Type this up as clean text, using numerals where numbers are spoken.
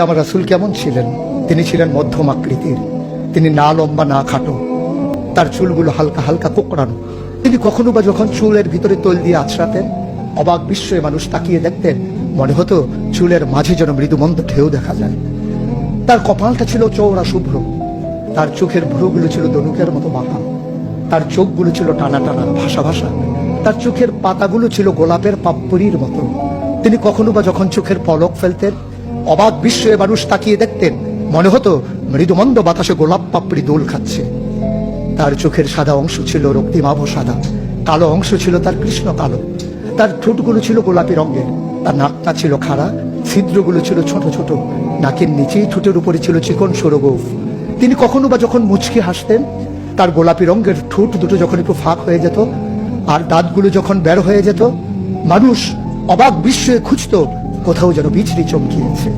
আমার রাসূল কেমন ছিলেন? তিনি ছিলেন মধ্যম আকৃতির। তিনি না লম্বা না খাটো, তার চুলগুলো হালকা হালকা কোঁকড়ানো। তিনি কখনো বা যখন চুলের ভিতরে তৈল দিয়ে আছড়াতেন, অবাক বিস্ময়ে মানুষ তাকিয়ে দেখতেন, মনে হতো চুলের মাঝে যেন মৃদুমন্দ ঢেউ দেখা যায়। তার কপালটা ছিল চওড়া শুভ্র, তার চোখের ভ্রুগুলো ছিল ধনুকের মতো বাঁকা, তার চোখগুলো ছিল টানা টানা ভাসা ভাসা, তার চোখের পাতাগুলো ছিল গোলাপের পাপড়ির মতো। তিনি কখনো বা যখন চোখের পলক ফেলতেন, অবাক বিস্ময়ে মানুষ তাকিয়ে দেখতেন, মনে হতো মৃদুমন্দ বাতাসে গোলাপ পাপড়ি দোল খাচ্ছে। তার চোখের সাদা অংশ ছিল রক্তিমাভ সাদা, কালো অংশ ছিল তার কৃষ্ণ কালো। তার ঠোঁটগুলো ছিল গোলাপি রঙের, তার নাকটা ছিল খাড়া, ছিদ্রগুলো ছিল ছোট ছোট, নাকের নিচেই ঠোঁটের উপরে ছিল চিকন সরগোফ। তিনি কখনো বা যখন মুচকি হাসতেন, তার গোলাপি রঙের ঠোঁট দুটো যখন একটু ফাঁক হয়ে যেত আর দাঁতগুলো যখন বের হয়ে যেত, মানুষ অবাক বিস্ময়ে খুঁজত কোথাও যেন বিজলি চমকিয়েছে।